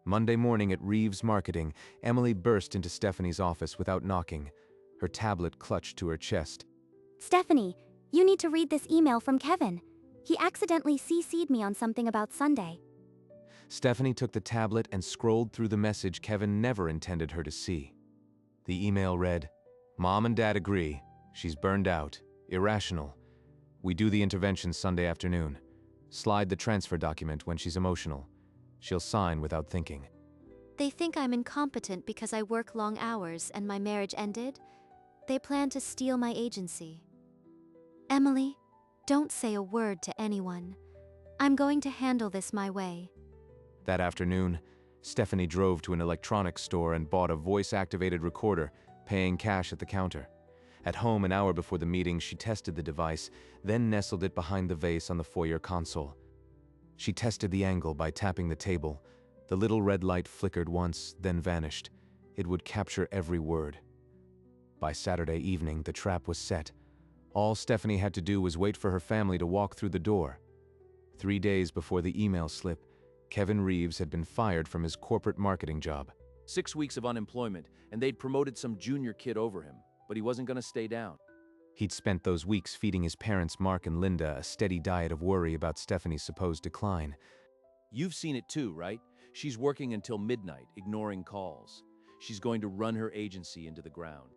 Monday morning at Reeves Marketing, Emily burst into Stephanie's office without knocking, her tablet clutched to her chest. Stephanie, you need to read this email from Kevin. He accidentally CC'd me on something about Sunday. Stephanie took the tablet and scrolled through the message Kevin never intended her to see. The email read, "Mom and Dad agree. She's burned out. Irrational. We do the intervention Sunday afternoon. Slide the transfer document when she's emotional. She'll sign without thinking." They think I'm incompetent because I work long hours and my marriage ended. They plan to steal my agency. Emily, don't say a word to anyone. I'm going to handle this my way. That afternoon, Stephanie drove to an electronics store and bought a voice-activated recorder, paying cash at the counter. At home, an hour before the meeting, she tested the device, then nestled it behind the vase on the foyer console. She tested the angle by tapping the table. The little red light flickered once, then vanished. It would capture every word. By Saturday evening, the trap was set. All Stephanie had to do was wait for her family to walk through the door. 3 days before the email slip, Kevin Reeves had been fired from his corporate marketing job. 6 weeks of unemployment, and they'd promoted some junior kid over him, but he wasn't going to stay down. He'd spent those weeks feeding his parents, Mark and Linda, a steady diet of worry about Stephanie's supposed decline. You've seen it too, right? She's working until midnight, ignoring calls. She's going to run her agency into the ground.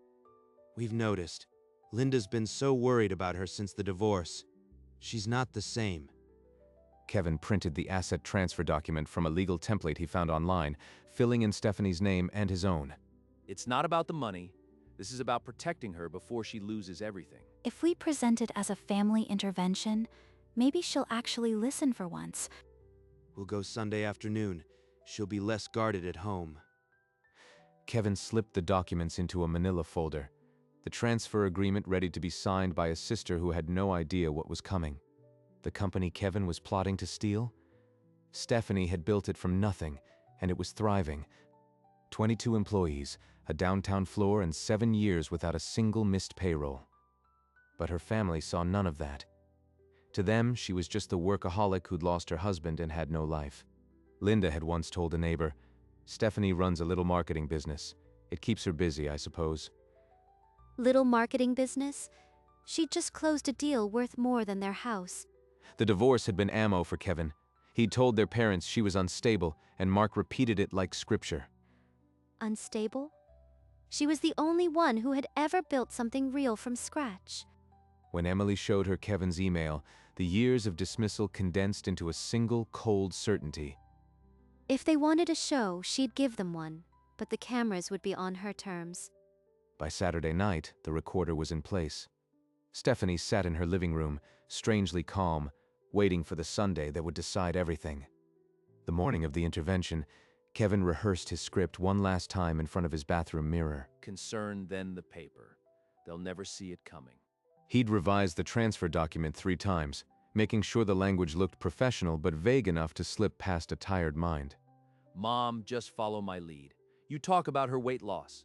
We've noticed. Linda's been so worried about her since the divorce. She's not the same. Kevin printed the asset transfer document from a legal template he found online, filling in Stephanie's name and his own. It's not about the money. This is about protecting her before she loses everything. If we present it as a family intervention, maybe she'll actually listen for once. We'll go Sunday afternoon. She'll be less guarded at home. Kevin slipped the documents into a manila folder, the transfer agreement ready to be signed by a sister who had no idea what was coming. The company Kevin was plotting to steal? Stephanie had built it from nothing, and it was thriving. 22 employees, a downtown floor, and 7 years without a single missed payroll. But her family saw none of that. To them, she was just the workaholic who'd lost her husband and had no life. Linda had once told a neighbor, "Stephanie runs a little marketing business. It keeps her busy, I suppose." Little marketing business? She'd just closed a deal worth more than their house. The divorce had been ammo for Kevin. He'd told their parents she was unstable, and Mark repeated it like scripture. Unstable? She was the only one who had ever built something real from scratch. When Emily showed her Kevin's email, the years of dismissal condensed into a single cold certainty. If they wanted a show, she'd give them one, but the cameras would be on her terms. By Saturday night, the recorder was in place. Stephanie sat in her living room, strangely calm, waiting for the Sunday that would decide everything. The morning of the intervention, Kevin rehearsed his script one last time in front of his bathroom mirror. Concern, then the paper. They'll never see it coming. He'd revised the transfer document 3 times, making sure the language looked professional but vague enough to slip past a tired mind. Mom, just follow my lead. You talk about her weight loss.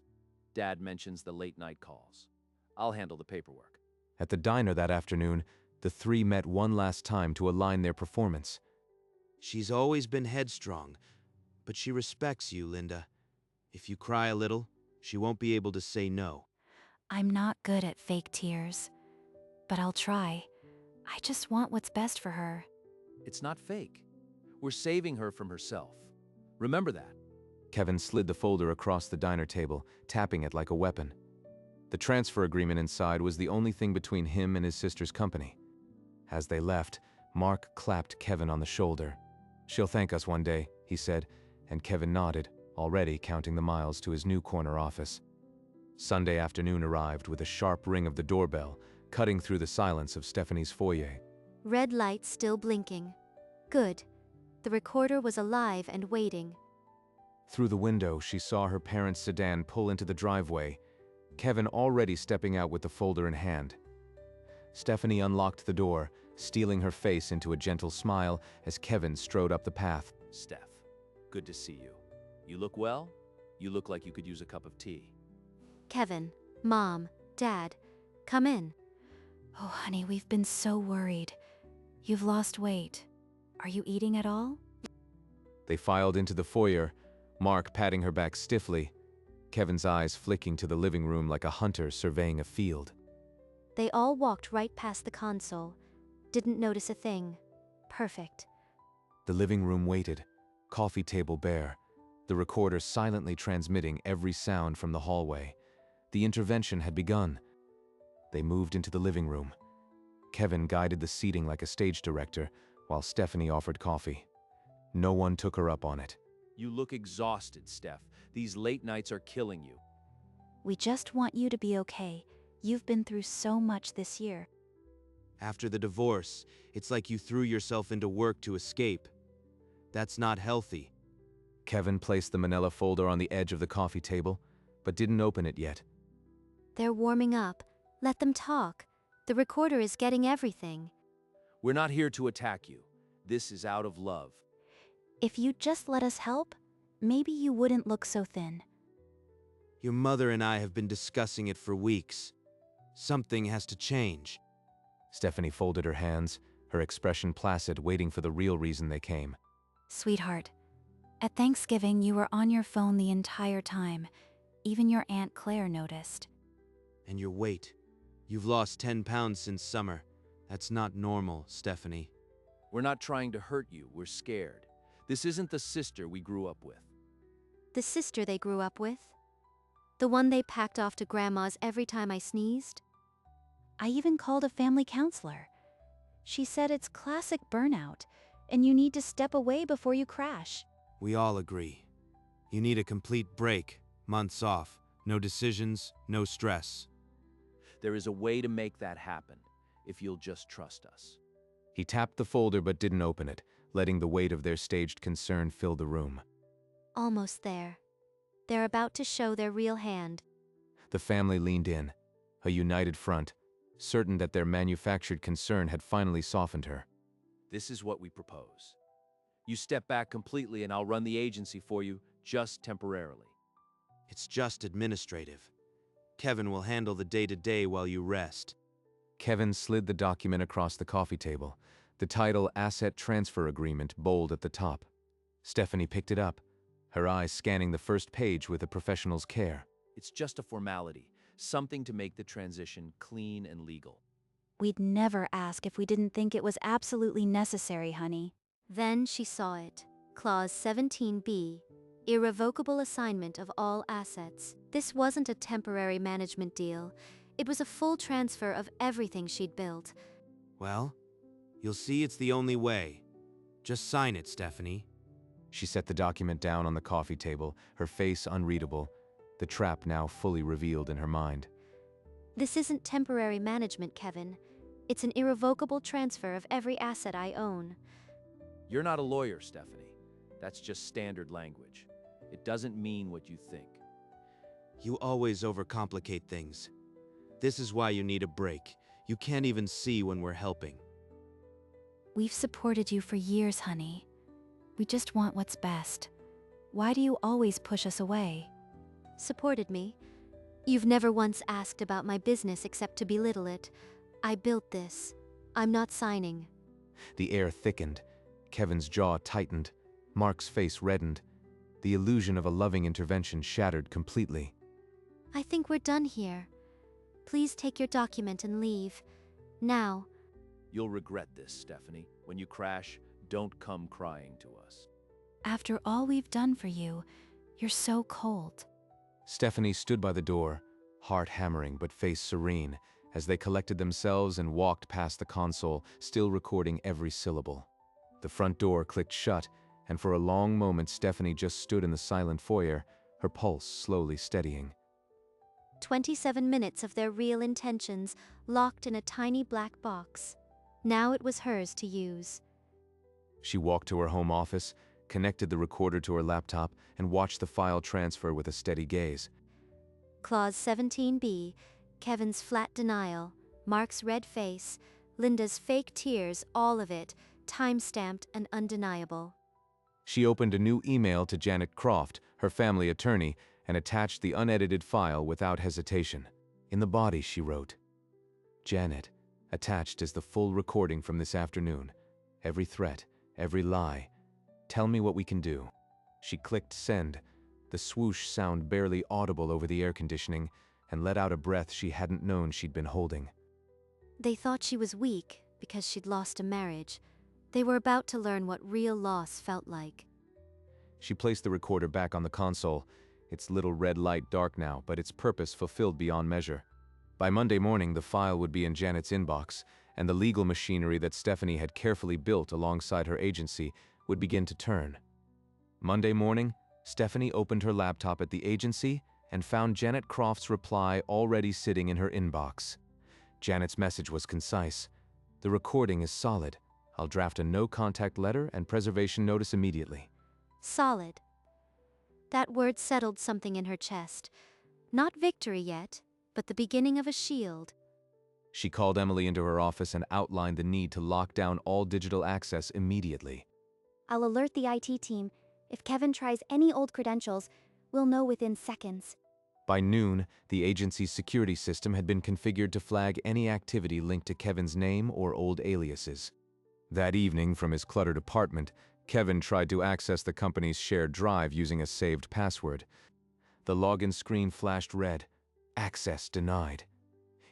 Dad mentions the late-night calls. I'll handle the paperwork. At the diner that afternoon, the 3 met one last time to align their performance. She's always been headstrong, but she respects you, Linda. If you cry a little, she won't be able to say no. I'm not good at fake tears, but I'll try. I just want what's best for her. It's not fake. We're saving her from herself. Remember that. Kevin slid the folder across the diner table, tapping it like a weapon. The transfer agreement inside was the only thing between him and his sister's company. As they left, Mark clapped Kevin on the shoulder. "She'll thank us one day," he said, and Kevin nodded, already counting the miles to his new corner office. Sunday afternoon arrived with a sharp ring of the doorbell, cutting through the silence of Stephanie's foyer. Red light still blinking. Good. The recorder was alive and waiting. Through the window, she saw her parents' sedan pull into the driveway, Kevin already stepping out with the folder in hand. Stephanie unlocked the door, steeling her face into a gentle smile as Kevin strode up the path. Steph, good to see you. You look well? You look like you could use a cup of tea. Kevin, Mom, Dad, come in. Oh, honey, we've been so worried. You've lost weight. Are you eating at all? They filed into the foyer, Mark patting her back stiffly, Kevin's eyes flicking to the living room like a hunter surveying a field. They all walked right past the console. Didn't notice a thing. Perfect. The living room waited, coffee table bare, the recorder silently transmitting every sound from the hallway. The intervention had begun. They moved into the living room. Kevin guided the seating like a stage director, while Stephanie offered coffee. No one took her up on it. You look exhausted, Steph. These late nights are killing you. We just want you to be okay. You've been through so much this year. After the divorce, it's like you threw yourself into work to escape. That's not healthy. Kevin placed the manila folder on the edge of the coffee table, but didn't open it yet. They're warming up. Let them talk. The recorder is getting everything. We're not here to attack you. This is out of love. If you'd just let us help, maybe you wouldn't look so thin. Your mother and I have been discussing it for weeks. Something has to change. Stephanie folded her hands, her expression placid, waiting for the real reason they came. Sweetheart, at Thanksgiving you were on your phone the entire time. Even your Aunt Claire noticed. And your weight. You've lost 10 pounds since summer. That's not normal, Stephanie. We're not trying to hurt you. We're scared. This isn't the sister we grew up with. The sister they grew up with? The one they packed off to Grandma's every time I sneezed? I even called a family counselor. She said it's classic burnout, and you need to step away before you crash. We all agree. You need a complete break, months off, no decisions, no stress. There is a way to make that happen, if you'll just trust us. He tapped the folder but didn't open it, letting the weight of their staged concern fill the room. Almost there. They're about to show their real hand. The family leaned in, a united front, certain that their manufactured concern had finally softened her. This is what we propose. You step back completely and I'll run the agency for you, just temporarily. It's just administrative. Kevin will handle the day-to-day while you rest. Kevin slid the document across the coffee table, the title Asset Transfer Agreement bold at the top. Stephanie picked it up, her eyes scanning the first page with a professional's care. It's just a formality, something to make the transition clean and legal. We'd never ask if we didn't think it was absolutely necessary, honey. Then she saw it. Clause 17B. Irrevocable assignment of all assets. This wasn't a temporary management deal. It was a full transfer of everything she'd built. Well, you'll see it's the only way. Just sign it, Stephanie. She set the document down on the coffee table, her face unreadable, the trap now fully revealed in her mind. This isn't temporary management, Kevin. It's an irrevocable transfer of every asset I own. You're not a lawyer, Stephanie. That's just standard language. It doesn't mean what you think. You always overcomplicate things. This is why you need a break. You can't even see when we're helping. We've supported you for years, honey. We just want what's best. Why do you always push us away? Supported me? You've never once asked about my business except to belittle it. I built this. I'm not signing. The air thickened, Kevin's jaw tightened, Mark's face reddened. The illusion of a loving intervention shattered completely. I think we're done here. Please take your document and leave. Now. You'll regret this, Stephanie. When you crash, don't come crying to us. After all we've done for you, you're so cold. Stephanie stood by the door, heart hammering but face serene, as they collected themselves and walked past the console, still recording every syllable. The front door clicked shut, and for a long moment Stephanie just stood in the silent foyer, her pulse slowly steadying. 27 minutes of their real intentions locked in a tiny black box. Now it was hers to use. She walked to her home office, connected the recorder to her laptop, and watched the file transfer with a steady gaze. Clause 17B, Kevin's flat denial, Mark's red face, Linda's fake tears, all of it, time-stamped and undeniable. She opened a new email to Janet Croft, her family attorney, and attached the unedited file without hesitation. In the body, she wrote, "Janet, attached is the full recording from this afternoon. Every threat, every lie. Tell me what we can do." She clicked send, the swoosh sound barely audible over the air conditioning, and let out a breath she hadn't known she'd been holding. They thought she was weak because she'd lost a marriage. They were about to learn what real loss felt like. She placed the recorder back on the console, its little red light dark now, but its purpose fulfilled beyond measure. By Monday morning, the file would be in Janet's inbox, and the legal machinery that Stephanie had carefully built alongside her agency would begin to turn. Monday morning, Stephanie opened her laptop at the agency and found Janet Croft's reply already sitting in her inbox. Janet's message was concise. "The recording is solid. I'll draft a no-contact letter and preservation notice immediately." Solid. That word settled something in her chest. Not victory yet, but the beginning of a shield. She called Emily into her office and outlined the need to lock down all digital access immediately. I'll alert the IT team. If Kevin tries any old credentials, we'll know within seconds. By noon, the agency's security system had been configured to flag any activity linked to Kevin's name or old aliases. That evening, from his cluttered apartment, Kevin tried to access the company's shared drive using a saved password. The login screen flashed red. Access denied.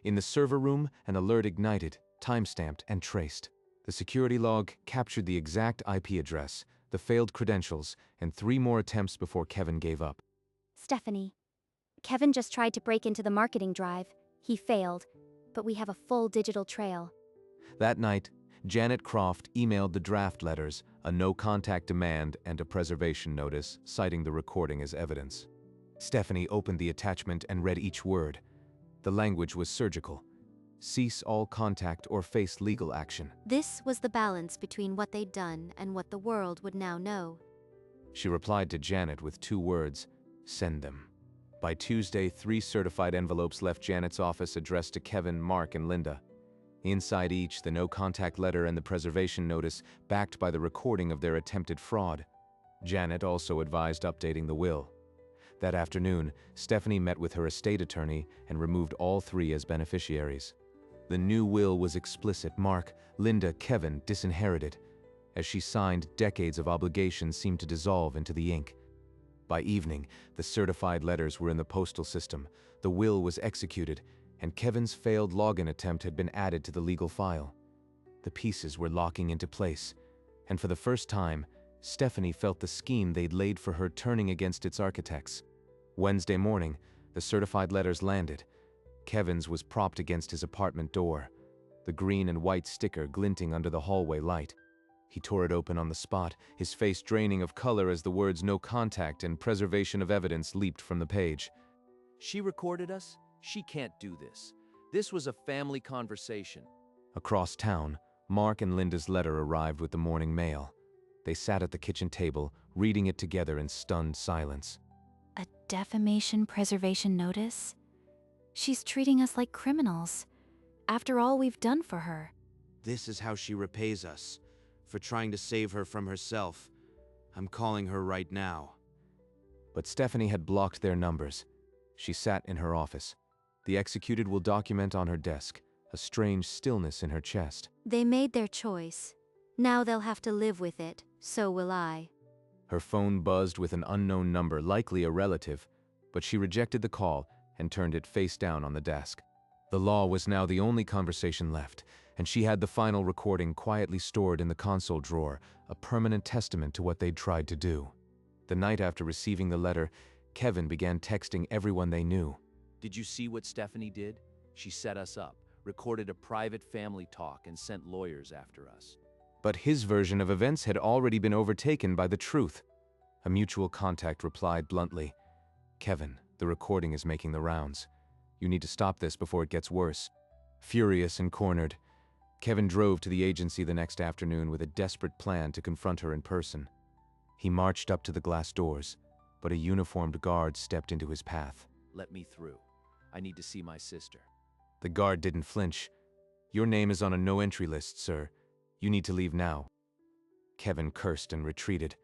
In the server room, an alert ignited, timestamped and traced. The security log captured the exact IP address, the failed credentials, and 3 more attempts before Kevin gave up. Stephanie, Kevin just tried to break into the marketing drive. He failed, but we have a full digital trail. That night, Janet Croft emailed the draft letters, a no-contact demand, and a preservation notice, citing the recording as evidence. Stephanie opened the attachment and read each word. The language was surgical. Cease all contact or face legal action. This was the balance between what they'd done and what the world would now know. She replied to Janet with 2 words, "Send them." By Tuesday, 3 certified envelopes left Janet's office addressed to Kevin, Mark, and Linda. Inside each, the no-contact letter and the preservation notice, backed by the recording of their attempted fraud. Janet also advised updating the will. That afternoon, Stephanie met with her estate attorney and removed all 3 as beneficiaries. The new will was explicit. Mark, Linda, Kevin disinherited. As she signed, decades of obligations seemed to dissolve into the ink. By evening, the certified letters were in the postal system, the will was executed, and Kevin's failed login attempt had been added to the legal file. The pieces were locking into place, and for the first time, Stephanie felt the scheme they'd laid for her turning against its architects. Wednesday morning, the certified letters landed. Kevin's was propped against his apartment door, the green and white sticker glinting under the hallway light. He tore it open on the spot, his face draining of color as the words "no contact" and "preservation of evidence" leaped from the page. She recorded us? She can't do this. This was a family conversation. Across town, Mark and Linda's letter arrived with the morning mail. They sat at the kitchen table, reading it together in stunned silence. A defamation preservation notice? She's treating us like criminals. After all we've done for her. This is how she repays us, for trying to save her from herself. I'm calling her right now. But Stephanie had blocked their numbers. She sat in her office. The executed will document on her desk, a strange stillness in her chest. They made their choice. Now they'll have to live with it. So will I. Her phone buzzed with an unknown number, likely a relative, but she rejected the call and turned it face down on the desk. The law was now the only conversation left, and she had the final recording quietly stored in the console drawer, a permanent testament to what they'd tried to do. The night after receiving the letter, Kevin began texting everyone they knew. Did you see what Stephanie did? She set us up, recorded a private family talk, and sent lawyers after us. But his version of events had already been overtaken by the truth. A mutual contact replied bluntly, "Kevin, the recording is making the rounds. You need to stop this before it gets worse." Furious and cornered, Kevin drove to the agency the next afternoon with a desperate plan to confront her in person. He marched up to the glass doors, but a uniformed guard stepped into his path. "Let me through. I need to see my sister." The guard didn't flinch. "Your name is on a no-entry list, sir. You need to leave now." Kevin cursed and retreated.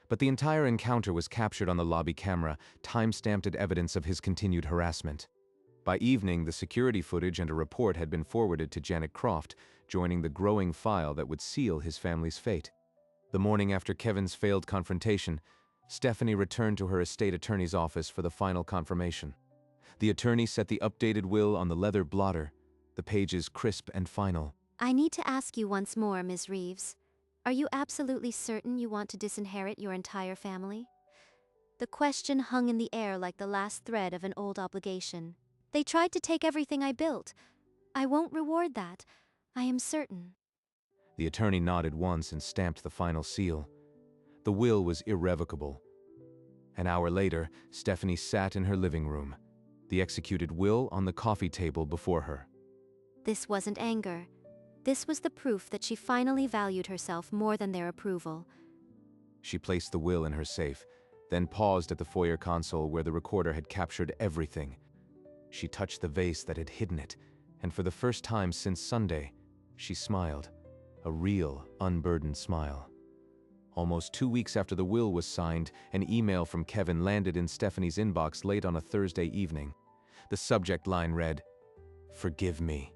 But the entire encounter was captured on the lobby camera, time-stamped evidence of his continued harassment. By evening, the security footage and a report had been forwarded to Janet Croft, joining the growing file that would seal his family's fate. The morning after Kevin's failed confrontation, Stephanie returned to her estate attorney's office for the final confirmation. The attorney set the updated will on the leather blotter, the pages crisp and final. I need to ask you once more, Ms. Reeves. Are you absolutely certain you want to disinherit your entire family? The question hung in the air like the last thread of an old obligation. They tried to take everything I built. I won't reward that. I am certain. The attorney nodded once and stamped the final seal. The will was irrevocable. An hour later, Stephanie sat in her living room, the executed will on the coffee table before her. This wasn't anger. This was the proof that she finally valued herself more than their approval. She placed the will in her safe, then paused at the foyer console where the recorder had captured everything. She touched the vase that had hidden it, and for the first time since Sunday, she smiled, a real, unburdened smile. Almost 2 weeks after the will was signed, an email from Kevin landed in Stephanie's inbox late on a Thursday evening. The subject line read, "Forgive me."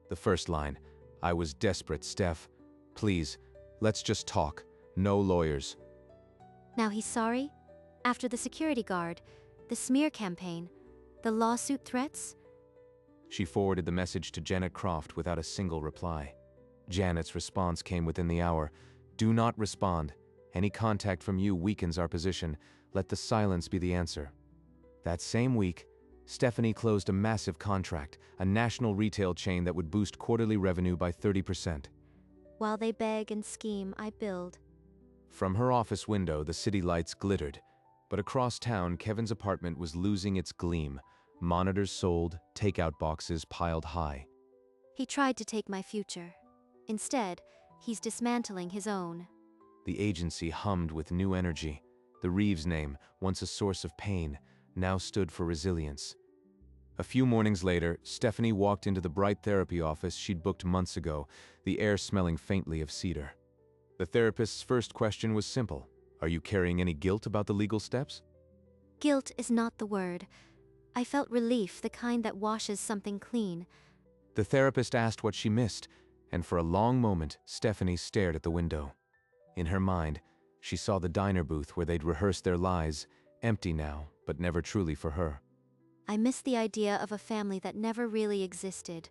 The first line, "I was desperate, Steph. Please, let's just talk. No lawyers." Now he's sorry? After the security guard, the smear campaign, the lawsuit threats? She forwarded the message to Janet Croft without a single reply. Janet's response came within the hour. "Do not respond. Any contact from you weakens our position. Let the silence be the answer." That same week, Stephanie closed a massive contract, a national retail chain that would boost quarterly revenue by 30%. While they beg and scheme, I build. From her office window, the city lights glittered. But across town, Kevin's apartment was losing its gleam. Monitors sold, takeout boxes piled high. He tried to take my future. Instead, he's dismantling his own. The agency hummed with new energy. The Reeves name, once a source of pain, now stood for resilience. A few mornings later, Stephanie walked into the bright therapy office she'd booked months ago, the air smelling faintly of cedar. The therapist's first question was simple. "Are you carrying any guilt about the legal steps?" Guilt is not the word. I felt relief, the kind that washes something clean. The therapist asked what she missed, and for a long moment, Stephanie stared at the window. In her mind, she saw the diner booth where they'd rehearsed their lies, empty now, but never truly for her. I miss the idea of a family that never really existed.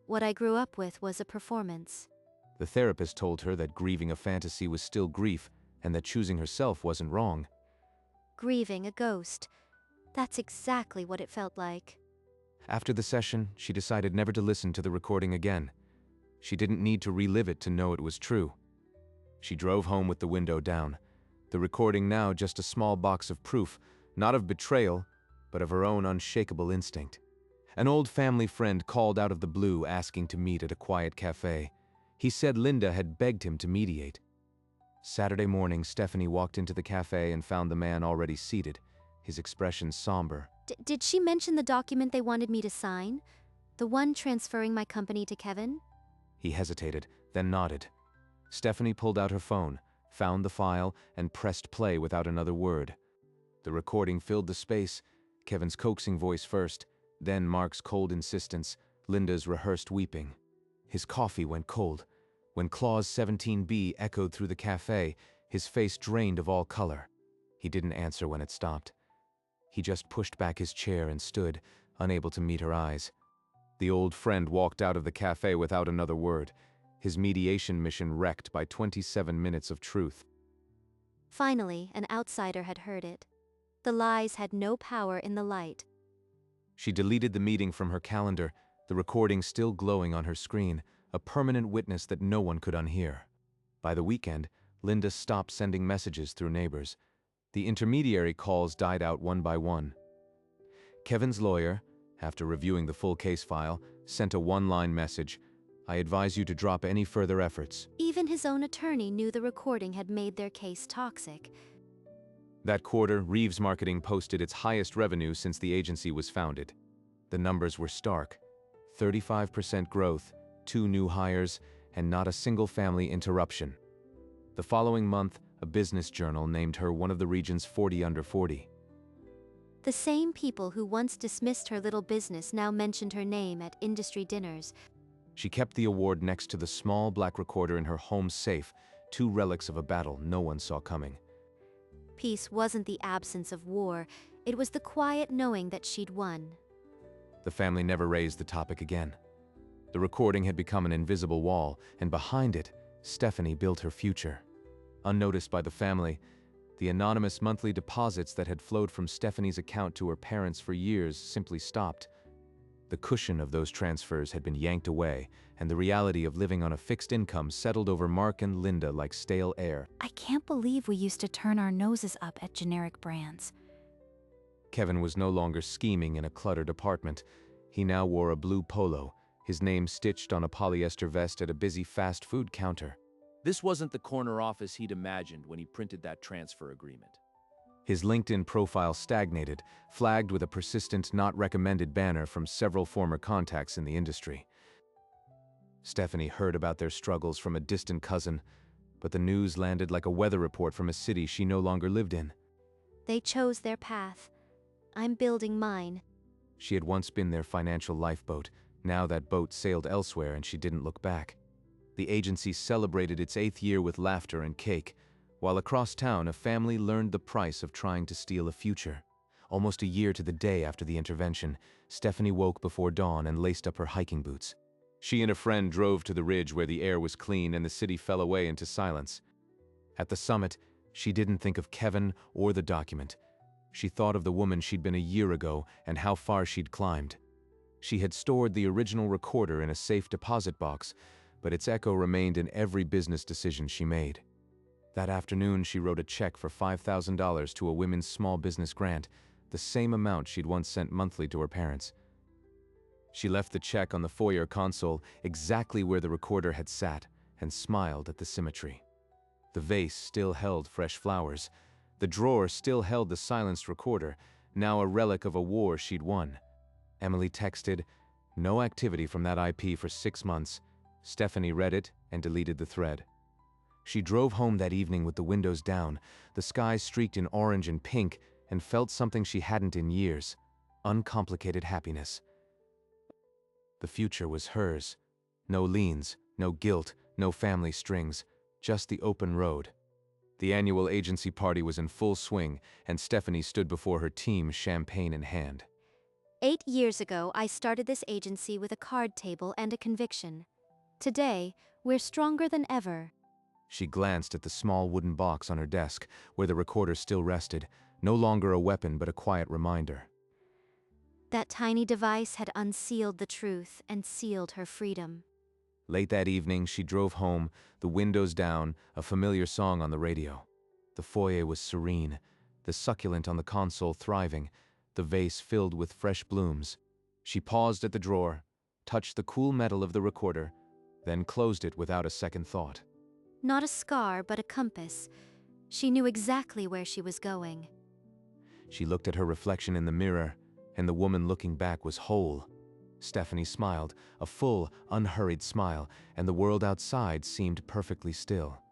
What I grew up with was a performance. The therapist told her that grieving a fantasy was still grief, and that choosing herself wasn't wrong. Grieving a ghost. That's exactly what it felt like. After the session, she decided never to listen to the recording again. She didn't need to relive it to know it was true. She drove home with the window down, the recording now just a small box of proof, not of betrayal, but of her own unshakable instinct. An old family friend called out of the blue asking to meet at a quiet cafe. He said Linda had begged him to mediate. Saturday morning, Stephanie walked into the cafe and found the man already seated, his expression somber. Did she mention the document they wanted me to sign? The one transferring my company to Kevin? He hesitated, then nodded. Stephanie pulled out her phone, found the file, and pressed play without another word. The recording filled the space, Kevin's coaxing voice first, then Mark's cold insistence, Linda's rehearsed weeping. His coffee went cold. When Clause 17B echoed through the cafe, his face drained of all color. He didn't answer when it stopped. He just pushed back his chair and stood, unable to meet her eyes. The old friend walked out of the cafe without another word, his mediation mission wrecked by 27 minutes of truth. Finally, an outsider had heard it. The lies had no power in the light. She deleted the meeting from her calendar, the recording still glowing on her screen, a permanent witness that no one could unhear. By the weekend, Linda stopped sending messages through neighbors. The intermediary calls died out one by one. Kevin's lawyer, after reviewing the full case file, sent a one-line message. "I advise you to drop any further efforts." Even his own attorney knew the recording had made their case toxic. That quarter, Reeves Marketing posted its highest revenue since the agency was founded. The numbers were stark. 35% growth, 2 new hires, and not a single family interruption. The following month, a business journal named her one of the region's 40 under 40. The same people who once dismissed her little business now mentioned her name at industry dinners. She kept the award next to the small black recorder in her home safe, 2 relics of a battle no one saw coming. peace wasn't the absence of war, it was the quiet knowing that she'd won. The family never raised the topic again. The recording had become an invisible wall, and behind it, Stephanie built her future. Unnoticed by the family, the anonymous monthly deposits that had flowed from Stephanie's account to her parents for years simply stopped. The cushion of those transfers had been yanked away, and the reality of living on a fixed income settled over Mark and Linda like stale air. I can't believe we used to turn our noses up at generic brands. Kevin was no longer scheming in a cluttered apartment. He now wore a blue polo, his name stitched on a polyester vest at a busy fast food counter. This wasn't the corner office he'd imagined when he printed that transfer agreement. His LinkedIn profile stagnated, flagged with a persistent not recommended banner from several former contacts in the industry. Stephanie heard about their struggles from a distant cousin, but the news landed like a weather report from a city she no longer lived in. They chose their path. I'm building mine. She had once been their financial lifeboat. Now that boat sailed elsewhere and she didn't look back. The agency celebrated its 8th year with laughter and cake, while across town a family learned the price of trying to steal a future. Almost a year to the day after the intervention, Stephanie woke before dawn and laced up her hiking boots. She and a friend drove to the ridge where the air was clean and the city fell away into silence. At the summit, she didn't think of Kevin or the document. She thought of the woman she'd been a year ago and how far she'd climbed. She had stored the original recorder in a safe deposit box, but its echo remained in every business decision she made. That afternoon, she wrote a check for $5,000 to a women's small business grant, the same amount she'd once sent monthly to her parents. She left the check on the foyer console, exactly where the recorder had sat, and smiled at the symmetry. The vase still held fresh flowers. The drawer still held the silenced recorder, now a relic of a war she'd won. Emily texted, "No activity from that IP for 6 months." Stephanie read it and deleted the thread. She drove home that evening with the windows down, the sky streaked in orange and pink, and felt something she hadn't in years: uncomplicated happiness. The future was hers. No liens, no guilt, no family strings, just the open road. The annual agency party was in full swing, and Stephanie stood before her team, champagne in hand. 8 years ago, I started this agency with a card table and a conviction. Today, we're stronger than ever. She glanced at the small wooden box on her desk, where the recorder still rested, no longer a weapon but a quiet reminder. That tiny device had unsealed the truth and sealed her freedom. Late that evening, she drove home, the windows down, a familiar song on the radio. The foyer was serene, the succulent on the console thriving, the vase filled with fresh blooms. She paused at the drawer, touched the cool metal of the recorder, then closed it without a second thought. Not a scar, but a compass. She knew exactly where she was going. She looked at her reflection in the mirror, and the woman looking back was whole. Stephanie smiled, a full, unhurried smile, and the world outside seemed perfectly still.